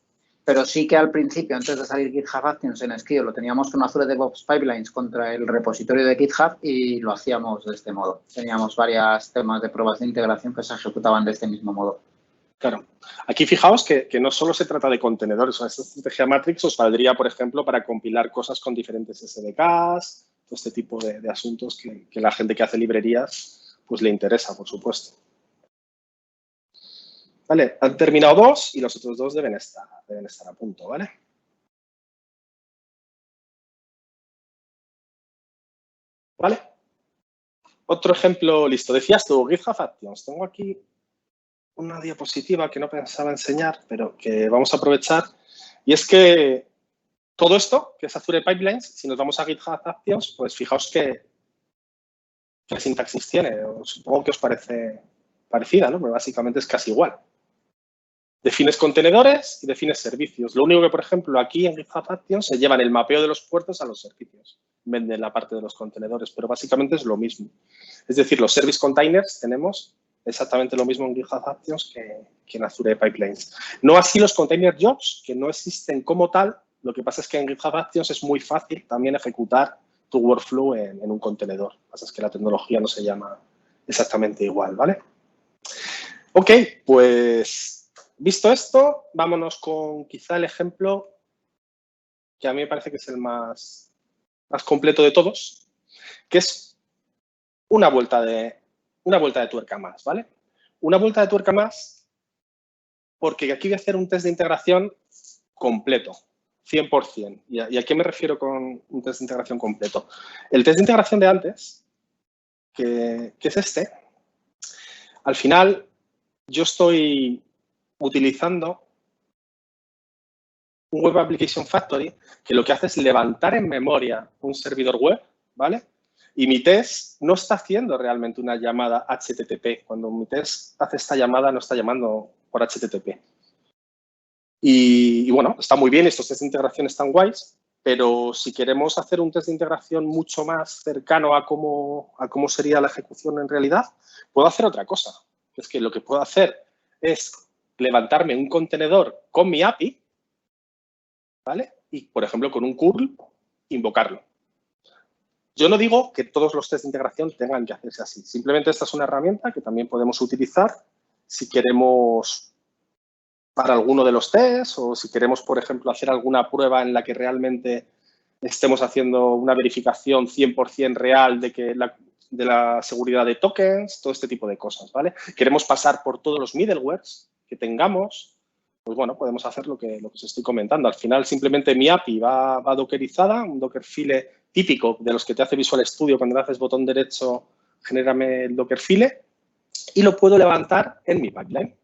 Pero sí que al principio, antes de salir GitHub Actions en Esquio, lo teníamos con Azure DevOps Pipelines contra el repositorio de GitHub y lo hacíamos de este modo. Teníamos varios temas de pruebas de integración que se ejecutaban de este mismo modo. Claro. Aquí fijaos que no solo se trata de contenedores. Esta estrategia Matrix os valdría, por ejemplo, para compilar cosas con diferentes SDKs, todo este tipo de asuntos que la gente que hace librerías pues le interesa, por supuesto. Vale, han terminado 2 y los otros 2 deben estar a punto, ¿vale? ¿Vale? Otro ejemplo, listo. Decías tú, GitHub Actions. Tengo aquí una diapositiva que no pensaba enseñar, pero que vamos a aprovechar. Y es que todo esto, que es Azure Pipelines, si nos vamos a GitHub Actions, pues fijaos qué sintaxis tiene. Supongo que os parece parecida, ¿no? Pero básicamente es casi igual. Defines contenedores y defines servicios. Lo único que, por ejemplo, aquí en GitHub Actions se llevan el mapeo de los puertos a los servicios. Venden la parte de los contenedores, pero básicamente es lo mismo. Es decir, los service containers tenemos exactamente lo mismo en GitHub Actions que en Azure Pipelines. No así los container jobs, que no existen como tal. Lo que pasa es que en GitHub Actions es muy fácil también ejecutar tu workflow en un contenedor. Lo que pasa es que la tecnología no se llama exactamente igual, ¿vale? Ok, pues visto esto, vámonos con quizá el ejemplo que a mí me parece que es el más completo de todos, que es una vuelta de tuerca más, ¿vale? Una vuelta de tuerca más porque aquí voy a hacer un test de integración completo, 100%. ¿Y a qué me refiero con un test de integración completo? El test de integración de antes, que es este, al final yo estoy utilizando un Web Application Factory que lo que hace es levantar en memoria un servidor web, ¿vale? Y mi test no está haciendo realmente una llamada HTTP. Cuando mi test hace esta llamada, no está llamando por HTTP. Y bueno, está muy bien, estos test de integración están guays, pero si queremos hacer un test de integración mucho más cercano a cómo sería la ejecución en realidad, puedo hacer otra cosa. Es que lo que puedo hacer es levantarme un contenedor con mi API, ¿vale? Y, por ejemplo, con un curl, invocarlo. Yo no digo que todos los test de integración tengan que hacerse así. Simplemente esta es una herramienta que también podemos utilizar si queremos para alguno de los tests o si queremos, por ejemplo, hacer alguna prueba en la que realmente estemos haciendo una verificación 100% real de la seguridad de tokens, todo este tipo de cosas, ¿vale? Queremos pasar por todos los middlewares que tengamos, pues bueno, podemos hacer lo que os estoy comentando. Al final, simplemente mi API va dockerizada, un Dockerfile típico de los que te hace Visual Studio cuando le haces botón derecho, genérame el Dockerfile y lo puedo levantar en mi pipeline.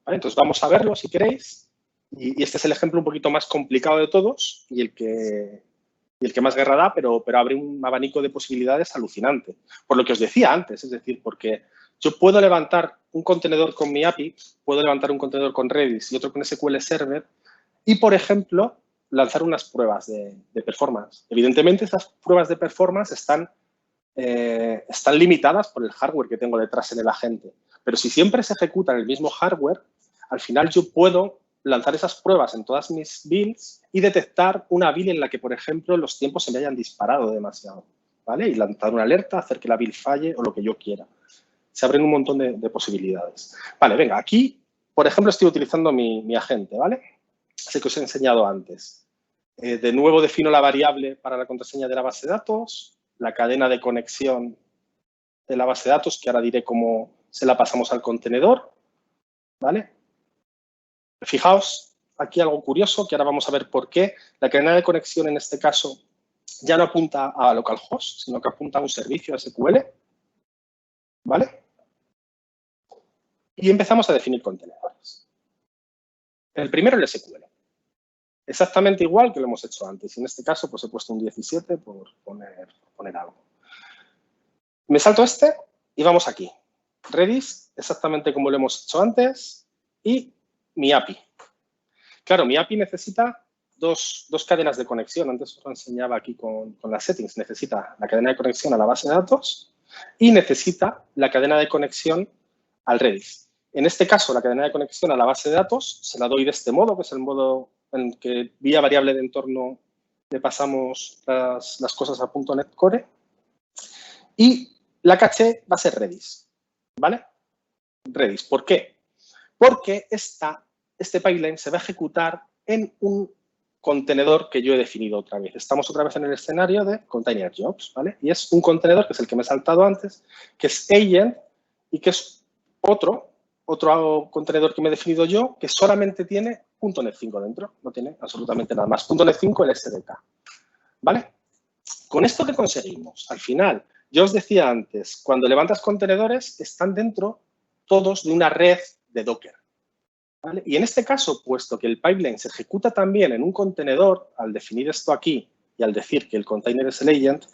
¿Vale? Entonces, vamos a verlo si queréis. Y este es el ejemplo un poquito más complicado de todos y el que más guerra da, pero abre un abanico de posibilidades alucinante. Por lo que os decía antes, es decir, porque yo puedo levantar un contenedor con mi API, puedo levantar un contenedor con Redis y otro con SQL Server y, por ejemplo, lanzar unas pruebas de performance. Evidentemente, estas pruebas de performance están limitadas por el hardware que tengo detrás en el agente. Pero si siempre se ejecuta en el mismo hardware, al final yo puedo lanzar esas pruebas en todas mis builds y detectar una build en la que, por ejemplo, los tiempos se me hayan disparado demasiado, ¿vale? Y lanzar una alerta, hacer que la build falle o lo que yo quiera. Se abren un montón de posibilidades. Vale, venga, aquí, por ejemplo, estoy utilizando mi agente, ¿vale? Ese que os he enseñado antes. De nuevo defino la variable para la contraseña de la base de datos, la cadena de conexión de la base de datos, que ahora diré cómo se la pasamos al contenedor, ¿vale? Fijaos, aquí algo curioso, que ahora vamos a ver por qué. La cadena de conexión, en este caso, ya no apunta a localhost, sino que apunta a un servicio SQL, ¿vale? Y empezamos a definir contenedores. El primero, el SQL. exactamente igual que lo hemos hecho antes. Y en este caso, pues he puesto un 17 por poner algo. Me salto este y vamos aquí. Redis, exactamente como lo hemos hecho antes, y mi API. Claro, mi API necesita dos cadenas de conexión. Antes os lo enseñaba aquí con las settings. Necesita la cadena de conexión a la base de datos y necesita la cadena de conexión al Redis. En este caso, la cadena de conexión a la base de datos se la doy de este modo, que es el modo en que vía variable de entorno le pasamos las cosas a .NET Core. Y la caché va a ser Redis, ¿vale? Redis. ¿Por qué? Porque este pipeline se va a ejecutar en un contenedor que yo he definido otra vez. Estamos otra vez en el escenario de Container Jobs, ¿vale? Y es un contenedor, que es el que me he saltado antes, que es Agent y que es otro contenedor que me he definido yo, que solamente tiene .NET 5 dentro, no tiene absolutamente nada más. .NET 5 el SDK, ¿vale? ¿Con esto qué conseguimos? Al final, yo os decía antes, cuando levantas contenedores, están dentro todos de una red de Docker, ¿vale? Y en este caso, puesto que el pipeline se ejecuta también en un contenedor, al definir esto aquí y al decir que el container es el agent,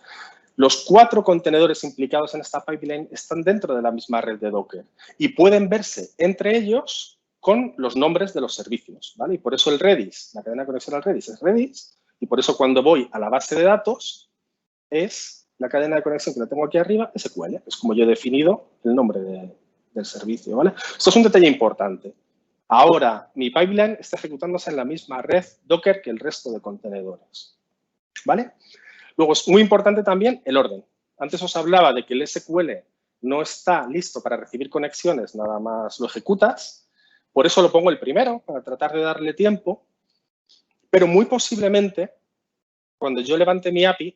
los 4 contenedores implicados en esta pipeline están dentro de la misma red de Docker y pueden verse entre ellos con los nombres de los servicios, ¿vale? Y por eso el Redis, la cadena de conexión al Redis es Redis, y por eso cuando voy a la base de datos es la cadena de conexión que la tengo aquí arriba, SQL. Es como yo he definido el nombre del servicio, ¿vale? Esto es un detalle importante. Ahora, mi pipeline está ejecutándose en la misma red Docker que el resto de contenedores, ¿vale? Luego, es muy importante también el orden. Antes os hablaba de que el SQL no está listo para recibir conexiones, nada más lo ejecutas. Por eso lo pongo el primero, para tratar de darle tiempo. Pero muy posiblemente, cuando yo levante mi API,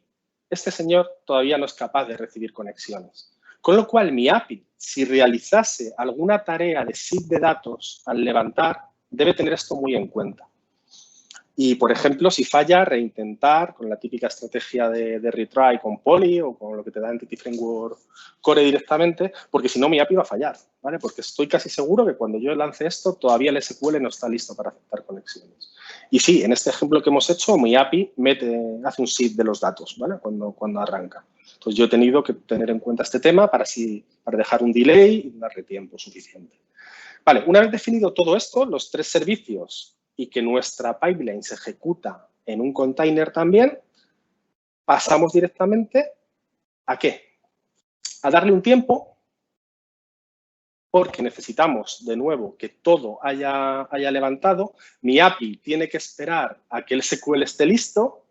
este señor todavía no es capaz de recibir conexiones. Con lo cual, mi API, si realizase alguna tarea de seed de datos al levantar, debe tener esto muy en cuenta. Y, por ejemplo, si falla, reintentar con la típica estrategia de retry con Poly o con lo que te da Entity Framework Core directamente, porque si no, mi API va a fallar, ¿vale? Porque estoy casi seguro que cuando yo lance esto, todavía el SQL no está listo para aceptar conexiones. Y sí, en este ejemplo que hemos hecho, mi API hace un seed de los datos, ¿vale? Cuando arranca. Entonces, yo he tenido que tener en cuenta este tema para dejar un delay y darle tiempo suficiente. Vale, una vez definido todo esto, los 3 servicios y que nuestra pipeline se ejecuta en un container también, pasamos directamente ¿a qué? A darle un tiempo, porque necesitamos, de nuevo, que todo haya levantado. Mi API tiene que esperar a que el SQL esté listo.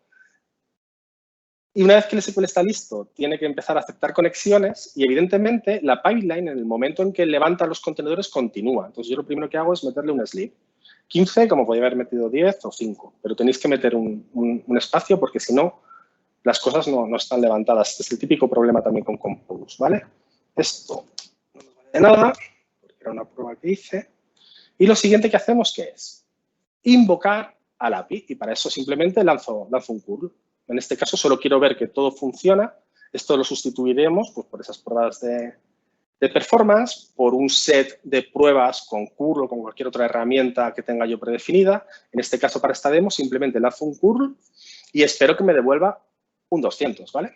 Y una vez que el SQL está listo, tiene que empezar a aceptar conexiones y, evidentemente, la pipeline, en el momento en que levanta los contenedores, continúa. Entonces, yo lo primero que hago es meterle un sleep. 15, como podría haber metido 10 o 5, pero tenéis que meter un espacio porque, si no, las cosas no están levantadas. Este es el típico problema también con Compose, ¿vale? Esto no nos vale de nada, porque era una prueba que hice. Y lo siguiente que hacemos, ¿qué es? Invocar al API, y para eso simplemente lanzo un curl. En este caso solo quiero ver que todo funciona. Esto lo sustituiremos pues, por esas pruebas de performance, por un set de pruebas con curl o con cualquier otra herramienta que tenga yo predefinida. En este caso, para esta demo, simplemente lanzo un curl y espero que me devuelva un 200, ¿vale?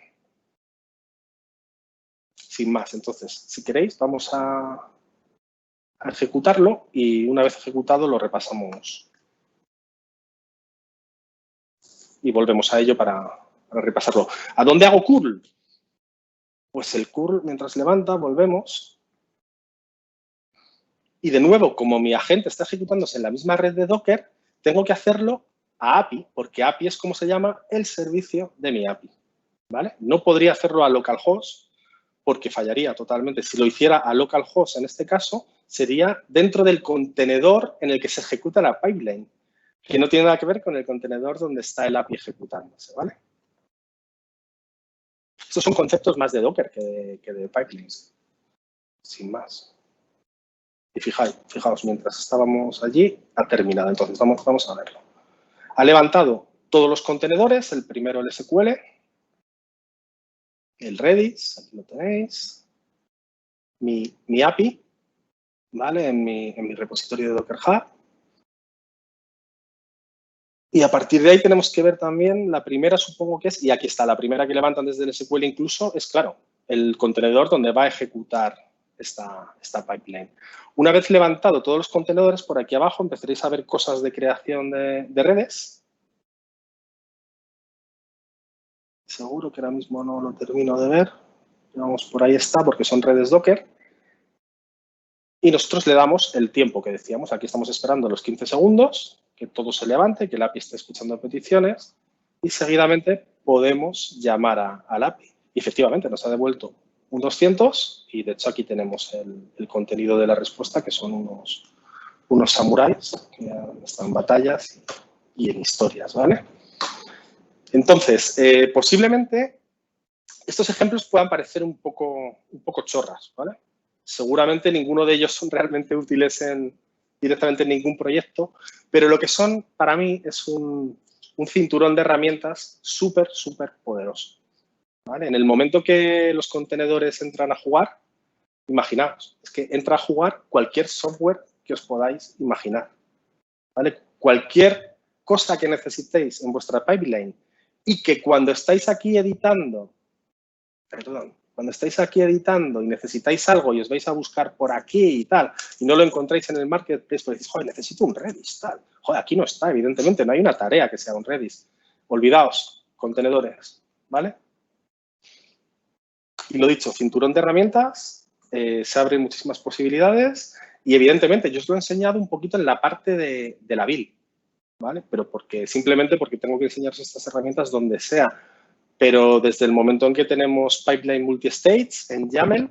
Sin más. Entonces, si queréis, vamos a ejecutarlo y una vez ejecutado lo repasamos y volvemos a ello para repasarlo. ¿A dónde hago curl? Pues el curl, mientras levanta, volvemos. Y de nuevo, como mi agente está ejecutándose en la misma red de Docker, tengo que hacerlo a API, porque API es como se llama el servicio de mi API, ¿vale? No podría hacerlo a localhost porque fallaría totalmente. Si lo hiciera a localhost, en este caso, sería dentro del contenedor en el que se ejecuta la pipeline, que no tiene nada que ver con el contenedor donde está el API ejecutándose, ¿vale? Estos son conceptos más de Docker que de pipelines, sin más. Y fijaos, mientras estábamos allí, ha terminado. Entonces, vamos a verlo. Ha levantado todos los contenedores, el primero el SQL, el Redis, aquí lo tenéis, mi API, ¿vale? En mi repositorio de Docker Hub. Y a partir de ahí tenemos que ver también, la primera supongo que es, y aquí está, la primera que levantan desde el SQL incluso, es claro, el contenedor donde va a ejecutar esta pipeline. Una vez levantado todos los contenedores, por aquí abajo empezaréis a ver cosas de creación de redes. Seguro que ahora mismo no lo termino de ver. Vamos, por ahí está, porque son redes Docker. Y nosotros le damos el tiempo que decíamos. Aquí estamos esperando los 15 segundos, que todo se levante, que el API esté escuchando peticiones y seguidamente podemos llamar al API. Y efectivamente nos ha devuelto un 200 y de hecho aquí tenemos el contenido de la respuesta, que son unos samuráis que están en batallas y en historias, ¿vale? Entonces, posiblemente estos ejemplos puedan parecer un poco chorras, ¿vale? Seguramente ninguno de ellos son realmente útiles directamente en ningún proyecto, pero lo que son para mí es un cinturón de herramientas súper poderoso, ¿vale? En el momento que los contenedores entran a jugar, imaginaos, es que entra a jugar cualquier software que os podáis imaginar, ¿vale? Cualquier cosa que necesitéis en vuestra pipeline y que cuando estáis aquí editando, cuando estáis aquí editando y necesitáis algo y os vais a buscar por aquí y tal, y no lo encontráis en el marketplace, pues decís, joder, necesito un Redis, tal. Joder, aquí no está, evidentemente, no hay una tarea que sea un Redis. Olvidaos, contenedores, ¿vale? Y lo dicho, cinturón de herramientas, se abren muchísimas posibilidades y, evidentemente, yo os lo he enseñado un poquito en la parte de la build, ¿vale? Pero simplemente porque tengo que enseñaros estas herramientas donde sea. Pero desde el momento en que tenemos pipeline multi-states en YAML,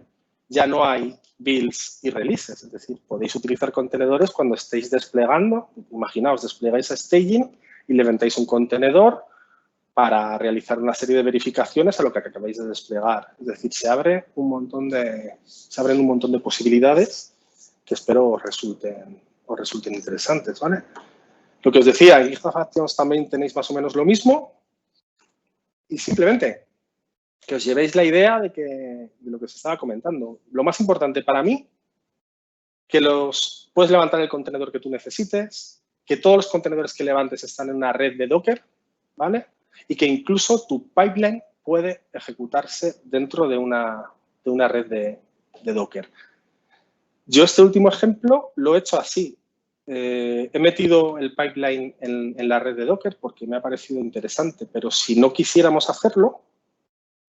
ya no hay builds y releases. Es decir, podéis utilizar contenedores cuando estéis desplegando. Imaginaos, desplegáis a staging y levantáis un contenedor para realizar una serie de verificaciones a lo que acabáis de desplegar. Es decir, se abren un montón de posibilidades que espero os resulten interesantes, ¿vale? Lo que os decía, en GitHub Actions también tenéis más o menos lo mismo. Y simplemente que os llevéis la idea de lo que os estaba comentando. Lo más importante para mí, que puedes levantar el contenedor que tú necesites, que todos los contenedores que levantes están en una red de Docker, ¿vale? Y que incluso tu pipeline puede ejecutarse dentro de una red de Docker. Yo este último ejemplo lo he hecho así. He metido el pipeline en la red de Docker porque me ha parecido interesante, pero si no quisiéramos hacerlo,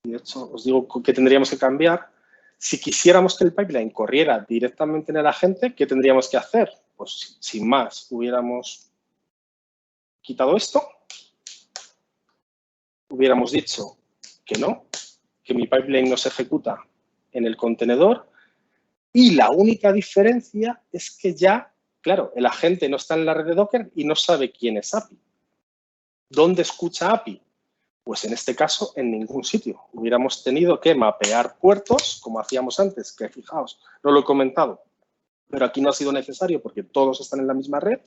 y de hecho os digo que tendríamos que cambiar, si quisiéramos que el pipeline corriera directamente en el agente, ¿qué tendríamos que hacer? Pues sin más, hubiéramos quitado esto, hubiéramos dicho que no, que mi pipeline no se ejecuta en el contenedor y la única diferencia es que ya, claro, el agente no está en la red de Docker y no sabe quién es API. ¿Dónde escucha API? Pues en este caso, en ningún sitio. Hubiéramos tenido que mapear puertos, como hacíamos antes, que fijaos, no lo he comentado, pero aquí no ha sido necesario porque todos están en la misma red.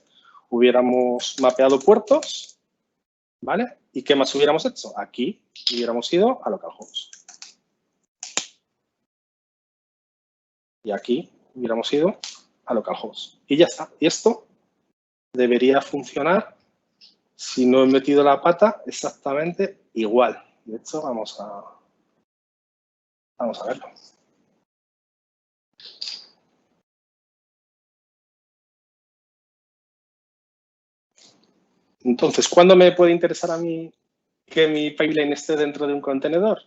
Hubiéramos mapeado puertos, ¿vale? ¿Y qué más hubiéramos hecho? Aquí hubiéramos ido a localhost. Y aquí hubiéramos ido a localhost. Y ya está. Y esto debería funcionar, si no he metido la pata, exactamente igual. De hecho, vamos a verlo. Entonces, ¿cuándo me puede interesar a mí que mi pipeline esté dentro de un contenedor?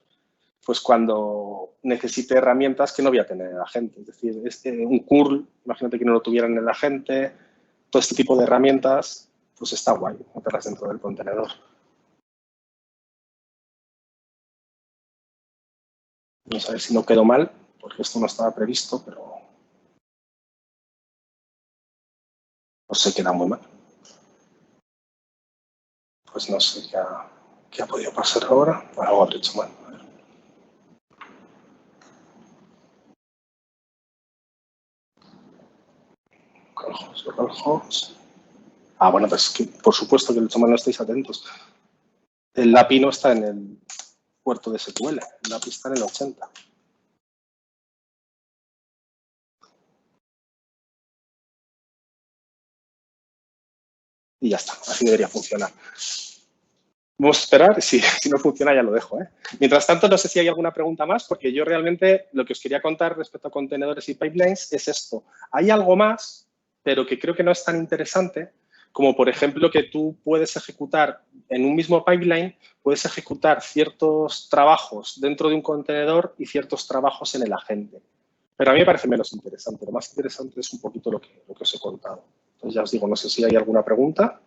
Pues cuando necesite herramientas que no voy a tener en el agente. Es decir, un curl, imagínate que no lo tuvieran en el agente, todo este tipo de herramientas, pues está guay meterlas dentro del contenedor. Vamos a ver si no quedó mal, porque esto no estaba previsto, pero no se queda muy mal. Pues no sé qué ha podido pasar ahora. Algo habré hecho mal. A ver. Localhost. Ah, bueno, pues que, por supuesto que el hecho mal, no estáis atentos. El API no está en el puerto de SQL, el API está en el 80. y ya está. Así debería funcionar. Vamos a esperar, si no funciona ya lo dejo. Mientras tanto, no sé si hay alguna pregunta más, porque yo realmente lo que os quería contar respecto a contenedores y pipelines es esto. Hay algo más, pero que creo que no es tan interesante, como por ejemplo que tú puedes ejecutar en un mismo pipeline, puedes ejecutar ciertos trabajos dentro de un contenedor y ciertos trabajos en el agente. Pero a mí me parece menos interesante. Lo más interesante es un poquito lo que os he contado. Entonces ya os digo, no sé si hay alguna pregunta.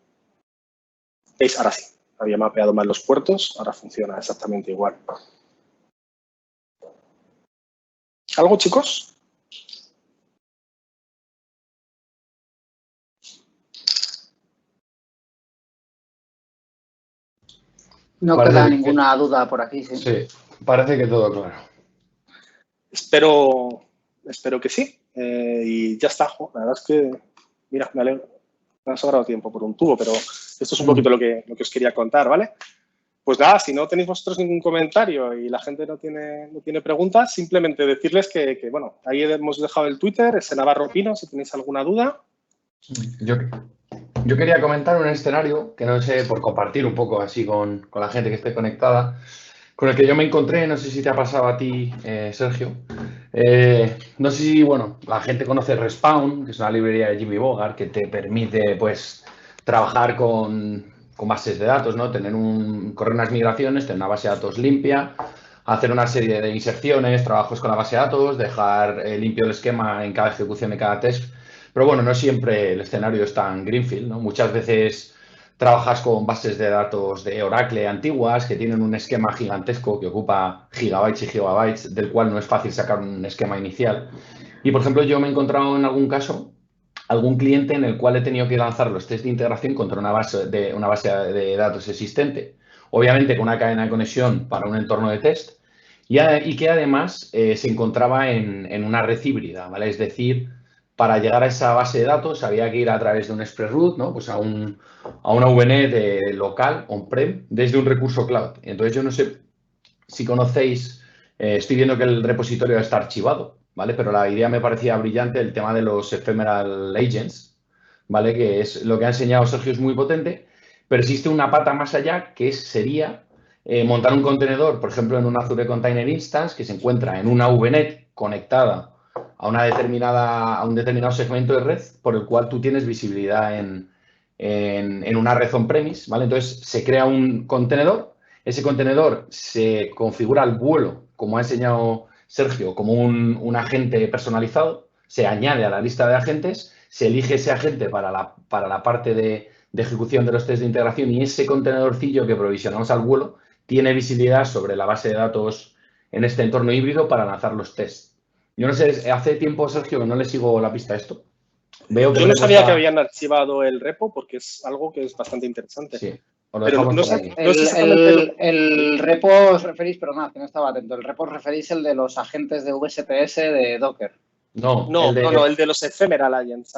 ¿Veis? Ahora sí. Había mapeado mal los puertos, ahora funciona exactamente igual. ¿Algo, chicos? No queda ninguna duda por aquí, sí. Sí, parece que todo claro. Espero que sí. Y ya está. La verdad es que, mira, me alegro. Me ha sobrado tiempo por un tubo, pero esto es un poquito lo que os quería contar, ¿vale? Pues nada, si no tenéis vosotros ningún comentario y la gente no tiene preguntas, simplemente decirles que, bueno, ahí hemos dejado el Twitter, ese Navarro Pino, si tenéis alguna duda. Yo quería comentar un escenario que no sé, por compartir un poco así con la gente que esté conectada, con el que yo me encontré, no sé si te ha pasado a ti, Sergio. No sé si, bueno, la gente conoce Respawn, que es una librería de Jimmy Bogart que te permite, pues, trabajar con bases de datos, ¿no? Correr unas migraciones, tener una base de datos limpia, hacer una serie de inserciones, trabajos con la base de datos, dejar limpio el esquema en cada ejecución de cada test. Pero bueno, no siempre el escenario es tan greenfield, ¿no? Muchas veces trabajas con bases de datos de Oracle antiguas que tienen un esquema gigantesco que ocupa gigabytes y gigabytes, del cual no es fácil sacar un esquema inicial. Y, por ejemplo, yo me he encontrado en algún caso algún cliente en el cual he tenido que lanzar los test de integración contra una base de datos existente, obviamente con una cadena de conexión para un entorno de test, y que además se encontraba en una red híbrida, ¿vale? Es decir, para llegar a esa base de datos había que ir a través de un express route, ¿no? Pues a una VNet local, on-prem, desde un recurso cloud. Entonces, yo no sé si conocéis, estoy viendo que el repositorio está archivado, ¿vale? Pero la idea me parecía brillante, el tema de los ephemeral agents, ¿vale? Que es lo que ha enseñado Sergio, es muy potente, pero existe una pata más allá que sería montar un contenedor, por ejemplo, en un Azure Container Instance que se encuentra en una VNet conectada a un determinado segmento de red por el cual tú tienes visibilidad en una red on-premise, ¿vale? Entonces, se crea un contenedor. Ese contenedor se configura al vuelo, como ha enseñado Sergio, como un agente personalizado, se añade a la lista de agentes, se elige ese agente para la parte de ejecución de los test de integración y ese contenedorcillo que provisionamos al vuelo tiene visibilidad sobre la base de datos en este entorno híbrido para lanzar los tests. Yo no sé, hace tiempo, Sergio, que no le sigo la pista a esto. Yo no sabía que habían archivado el repo porque es algo que es bastante interesante. Sí. Pero no sé, el repo os referís, pero nada, que no estaba atento. El repo os referís el de los agentes de VSTS de Docker. No, el de los ephemeral agents.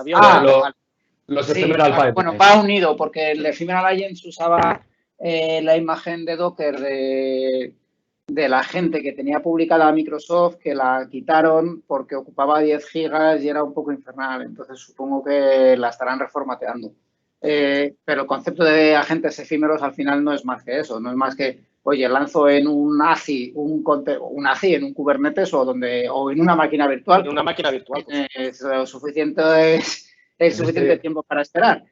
Los ephemeral pipelines. Bueno, va unido porque el ephemeral agents usaba la imagen de Docker de la gente que tenía publicada Microsoft, que la quitaron porque ocupaba 10 gigas y era un poco infernal. Entonces, supongo que la estarán reformateando. Pero el concepto de agentes efímeros al final no es más que eso. No es más que, oye, lanzo en un ACI en un Kubernetes o en una máquina virtual. En una máquina virtual. Suficiente tiempo para esperar.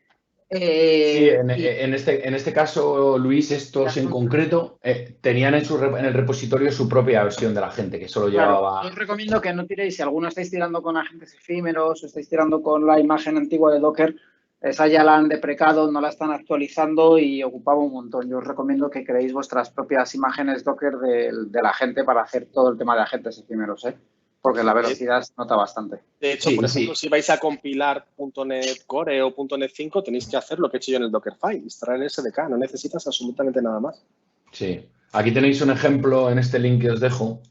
Sí, en este caso, Luis, estos en concreto tenían en el repositorio su propia versión de la gente que solo llevaba... Yo os recomiendo que no tiréis, si alguno estáis tirando con agentes efímeros o estáis tirando con la imagen antigua de Docker, esa ya la han deprecado, no la están actualizando y ocupaba un montón. Yo os recomiendo que creéis vuestras propias imágenes Docker de la gente para hacer todo el tema de agentes efímeros, porque la velocidad se nota bastante. De hecho, por ejemplo, si vais a compilar .NET Core o .NET 5, tenéis que hacer lo que he hecho yo en el Dockerfile, instalar el SDK, no necesitas absolutamente nada más. Sí. Aquí tenéis un ejemplo en este link que os dejo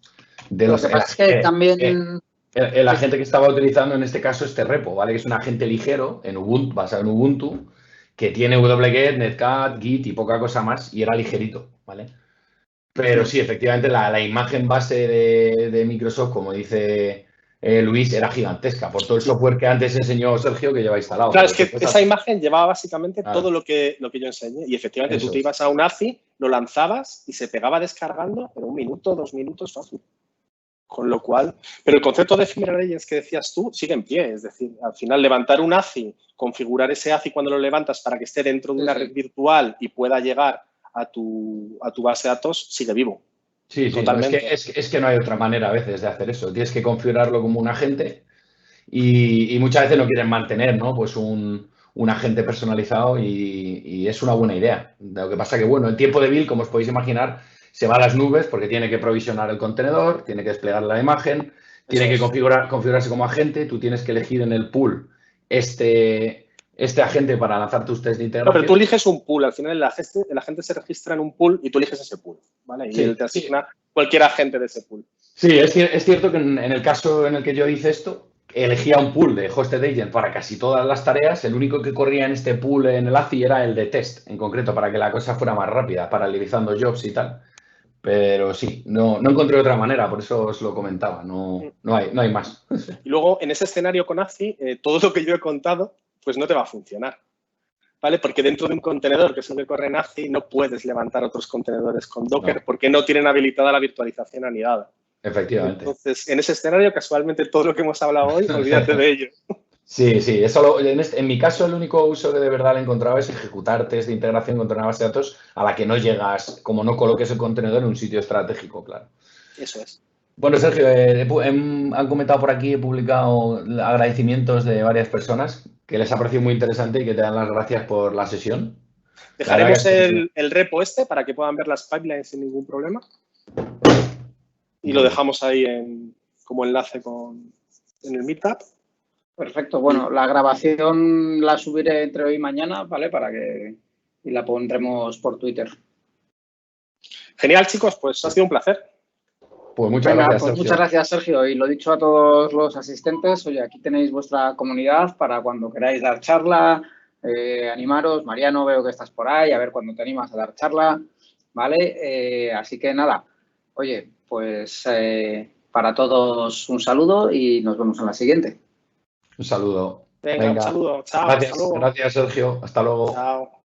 de lo que pasa es que también... El agente que estaba utilizando en este caso este repo, ¿vale? Que es un agente ligero en Ubuntu, basado en Ubuntu, que tiene wget, netcat, git y poca cosa más, y era ligerito, ¿vale? Pero sí, efectivamente, la imagen base de Microsoft, como dice Luis, era gigantesca por todo el software que antes enseñó Sergio que lleva instalado. Claro, es que esa imagen llevaba básicamente Claro. todo lo que yo enseñé. Y efectivamente Eso tú te ibas a un ACI, lo lanzabas y se pegaba descargando, pero 1 minuto, 2 minutos fácil. Con lo cual, pero el concepto de Ephemeral Agents que decías tú sigue en pie. Es decir, al final levantar un ACI, configurar ese ACI cuando lo levantas para que esté dentro de una red virtual y pueda llegar a tu base de datos, sigue vivo. Sí, Totalmente. No, es que no hay otra manera a veces de hacer eso. Tienes que configurarlo como un agente y muchas veces no quieren mantener, ¿no? Pues un agente personalizado y es una buena idea. Lo que pasa que, bueno, el tiempo de build, como os podéis imaginar, se va a las nubes porque tiene que provisionar el contenedor, tiene que desplegar la imagen, tiene que configurarse como agente, tú tienes que elegir en el pool este agente para lanzar tus test de integración. No, pero tú eliges un pool. Al final el agente se registra en un pool y tú eliges ese pool, ¿vale? Y él te asigna cualquier agente de ese pool. Sí, es cierto que en el caso en el que yo hice esto, elegía un pool de Hosted Agent para casi todas las tareas. El único que corría en este pool en el ACI era el de test, en concreto, para que la cosa fuera más rápida, paralelizando jobs y tal. Pero sí, no encontré otra manera, por eso os lo comentaba. No hay más. Y luego, en ese escenario con ACI, todo lo que yo he contado, pues no te va a funcionar, ¿vale? Porque dentro de un contenedor, que es el que corre en ACI, no puedes levantar otros contenedores con Docker porque no tienen habilitada la virtualización anidada. Efectivamente. Entonces, en ese escenario, casualmente, todo lo que hemos hablado hoy, olvídate de ello. Sí, eso en mi caso el único uso que de verdad le encontraba es ejecutar test de integración contra una base de datos a la que no llegas, como no coloques el contenedor en un sitio estratégico, claro. Eso es. Bueno, Sergio, han comentado por aquí, he publicado agradecimientos de varias personas que les ha parecido muy interesante y que te dan las gracias por la sesión. Dejaremos el repo para que puedan ver las pipelines sin ningún problema. Y lo dejamos ahí como enlace en el Meetup. Perfecto. Bueno, la grabación la subiré entre hoy y mañana, ¿vale? Y la pondremos por Twitter. Genial, chicos. Pues ha sido un placer. Pues muchas gracias, Sergio. Muchas gracias, Sergio. Y lo dicho a todos los asistentes, oye, aquí tenéis vuestra comunidad para cuando queráis dar charla, animaros. Mariano, veo que estás por ahí, a ver cuándo te animas a dar charla, ¿vale? Así que nada, oye, pues para todos un saludo y nos vemos en la siguiente. Un saludo. Venga, un saludo. Chao. Gracias, Sergio. Hasta luego. Chao.